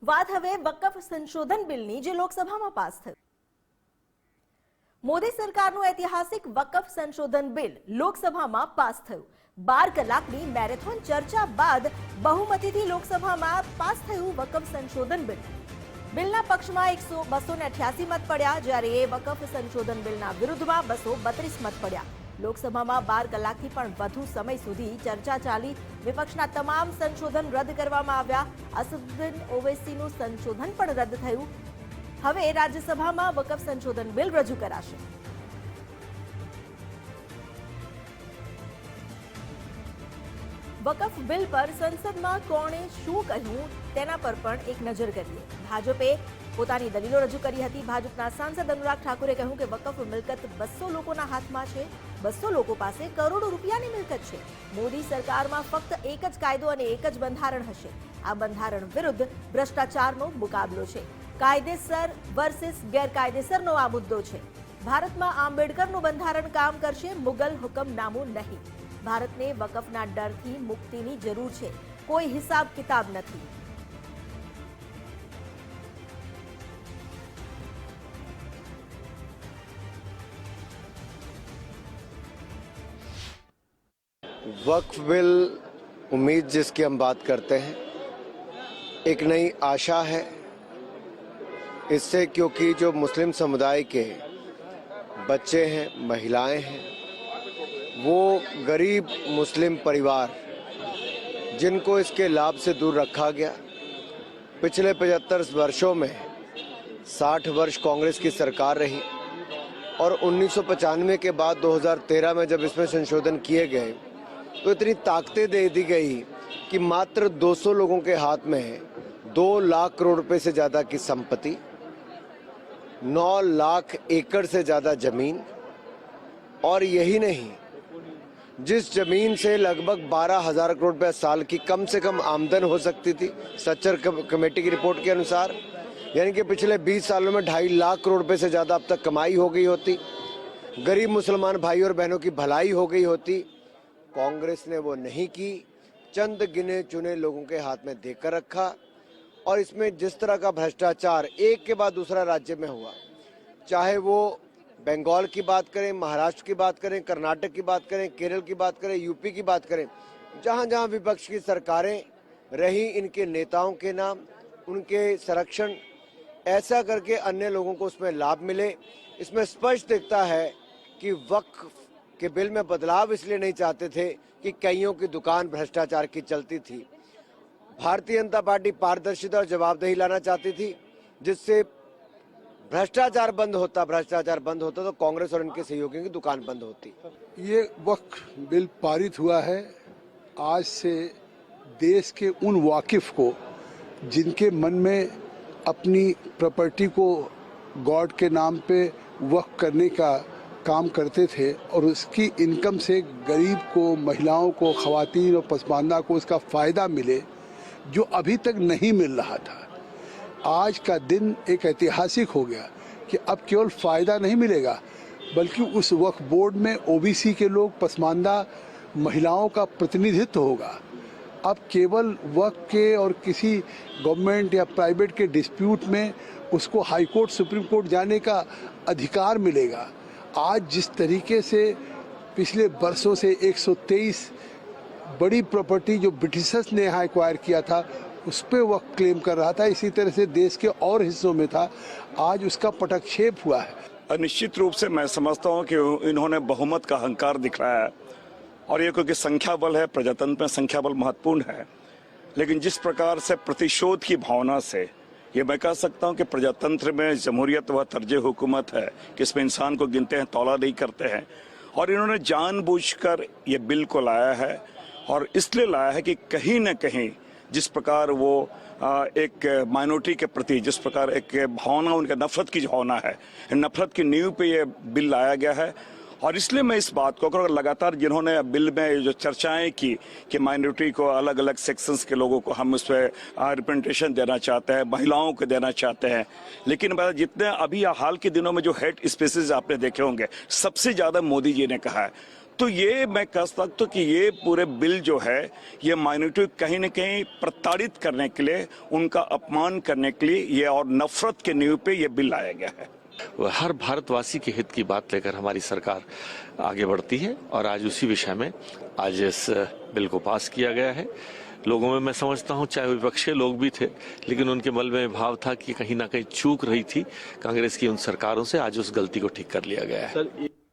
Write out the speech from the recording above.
વાત હવે વકફ સંશોધન બિલની જે લોકસભામાં પાસ થયું. મોદી સરકારનું ઐતિહાસિક વકફ સંશોધન બિલ લોકસભામાં પાસ થયું. 12 કલાકની મેરેથોન ચર્ચા બાદ બહુમતીથી લોકસભામાં પાસ થયું વકફ સંશોધન બિલ. બિલના પક્ષમાં 288 મત પડ્યા, જ્યારે વકફ સંશોધન બિલના વિરુદ્ધમાં 232 મત પડ્યા. લોકસભામાં 12 કલાકથી પણ વધુ સમય સુધી ચર્ચા ચાલી. વિપક્ષના તમામ સંશોધન રદ કરવામાં આવ્યા. અસદુદ્દીન ઓવૈસીનું સંશોધન પણ રદ થયું. હવે રાજ્યસભામાં વકફ સંશોધન બિલ રજૂ કરાશે. વકફ બિલ પર સંસદમાં કોણે શું કહ્યું તેના પર પણ એક નજર કરીએ. ભાજપે પોતાની દલીલો રજૂ કરી હતી. ભાજપના સાંસદ અનુરાગ ઠાકુરે કહ્યું કે વકફ મિલકત 200 લોકોના હાથમાં છે. 200 લોકો પાસે કરોડો રૂપિયાની મિલકત છે. મોદી સરકારમાં ફક્ત એક જ કાયદો અને એક જ બંધારણ હશે. આ બંધારણ વિરુદ્ધ ભ્રષ્ટાચારનો મુકાબલો છે. કાયદેસર વર્સિસ ગેરકાયદેસરનો આ મુદ્દો છે. ભારતમાં આંબેડકરનું બંધારણ કામ કરશે, મુગલ હુકમનામું નહીં. ભારતને વકફના ડરથી મુક્તિની જરૂર છે, કોઈ હિસાબ કિતાબ નથી. वक्फ बिल उम्मीद जिसकी हम बात करते हैं, एक नई आशा है इससे, क्योंकि जो मुस्लिम समुदाय के बच्चे हैं, महिलाएं हैं, वो गरीब मुस्लिम परिवार जिनको इसके लाभ से दूर रखा गया. पिछले 75 वर्षों में 60 वर्ष कांग्रेस की सरकार रही और 1995 के बाद 2013 में जब इसमें संशोधन किए गए तो इतनी ताकतें दे दी गई कि मात्र 200 लोगों के हाथ में 2 लाख करोड़ रुपए से ज़्यादा की संपत्ति, 9 लाख एकड़ से ज़्यादा जमीन, और यही नहीं, जिस जमीन से लगभग 12,000 करोड़ रुपए साल की कम से कम आमदन हो सकती थी सच्चर कमेटी की रिपोर्ट के अनुसार, यानी कि पिछले 20 सालों में 2.5 लाख करोड़ रुपए से ज़्यादा अब तक कमाई हो गई होती, गरीब मुसलमान भाई और बहनों की भलाई हो गई होती. कांग्रेस ने वो नहीं की. चंद गिने चुने लोगों के हाथ में देकर रखा. और इसमें जिस तरह का भ्रष्टाचार एक के बाद दूसरा राज्य में हुआ, चाहे वो बंगाल की बात करें, महाराष्ट्र की बात करें, कर्नाटक की बात करें, केरल की बात करें, यूपी की बात करें, जहां जहां विपक्ष की सरकारें रही, इनके नेताओं के नाम, उनके संरक्षण, ऐसा करके अन्य लोगों को उसमें लाभ मिले. इसमें स्पष्ट दिखता है कि वक्फ के बिल में बदलाव इसलिए नहीं चाहते थे कि कईयों की दुकान भ्रष्टाचार की चलती थी. भारतीय जनता पार्टी पारदर्शिता और जवाबदेही लाना चाहती थी, जिससे भ्रष्टाचार बंद होता तो कांग्रेस और इनके सहयोगियों की दुकान बंद होती. ये वक्फ बिल पारित हुआ है. आज से देश के उन वाकिफ को, जिनके मन में अपनी प्रॉपर्टी को गॉड के नाम पे वक्फ करने का काम करते थे और उसकी इनकम से गरीब को, महिलाओं को, ख़वातीन और पसमानदा को उसका फ़ायदा मिले, जो अभी तक नहीं मिल रहा था. आज का दिन एक ऐतिहासिक हो गया कि अब केवल फ़ायदा नहीं मिलेगा, बल्कि उस वक्फ बोर्ड में ओबीसी के लोग, पसमानदा महिलाओं का प्रतिनिधित्व होगा. अब केवल वक्फ के और किसी गवर्नमेंट या प्राइवेट के डिस्प्यूट में उसको हाई कोर्ट, सुप्रीम कोर्ट जाने का अधिकार मिलेगा. आज जिस तरीके से पिछले बरसों से 123 बड़ी प्रॉपर्टी जो ब्रिटिशर्स ने यहाँ एक्वायर किया था, उस पर वह क्लेम कर रहा था, इसी तरह से देश के और हिस्सों में था, आज उसका पटक्षेप हुआ है. निश्चित रूप से मैं समझता हूँ कि इन्होंने बहुमत का अहंकार दिखाया है, और ये क्योंकि संख्या बल है, प्रजातंत्र में संख्या बल महत्वपूर्ण है. लेकिन जिस प्रकार से प्रतिशोध की भावना से, ये मैं कह सकता हूँ कि प्रजातंत्र में जमहूरियत व तर्ज हुकूमत है कि इसमें इंसान को गिनते हैं, तौला नहीं करते हैं, और इन्होंने जानबूझकर ये बिल को लाया है. और इसलिए लाया है कि कहीं न कहीं जिस प्रकार वो एक माइनॉरिटी के प्रति जिस प्रकार एक भावना, उनका नफरत की भावना है, नफरत की नींव पे ये बिल लाया गया है. और इसलिए मैं इस बात को अगर लगातार जिन्होंने बिल में जो चर्चाएं की कि माइनॉरिटी को, अलग अलग सेक्शंस के लोगों को हम उस पर रिप्रेजेंटेशन देना चाहते हैं, महिलाओं को देना चाहते हैं, लेकिन जितने अभी हाल के दिनों में जो हेड स्पीसीज आपने देखे होंगे, सबसे ज़्यादा मोदी जी ने कहा है. तो ये मैं कह सकता हूं कि ये पूरे बिल जो है ये माइनॉरिटी कहीं न कहीं प्रताड़ित करने के लिए, उनका अपमान करने के लिए ये और नफरत के नींव पे ये बिल लाया गया है। हर भारतवासी के हित की बात लेकर हमारी सरकार आगे बढ़ती है और आज उसी विषय में आज इस बिल को पास किया गया है। लोगों में मैं समझता हूं चाहे विपक्षी लोग भी थे, लेकिन उनके मन में भाव था कि कहीं ना कहीं चूक रही थी कांग्रेस की उन सरकारों से। आज उस गलती को ठीक कर लिया गया है।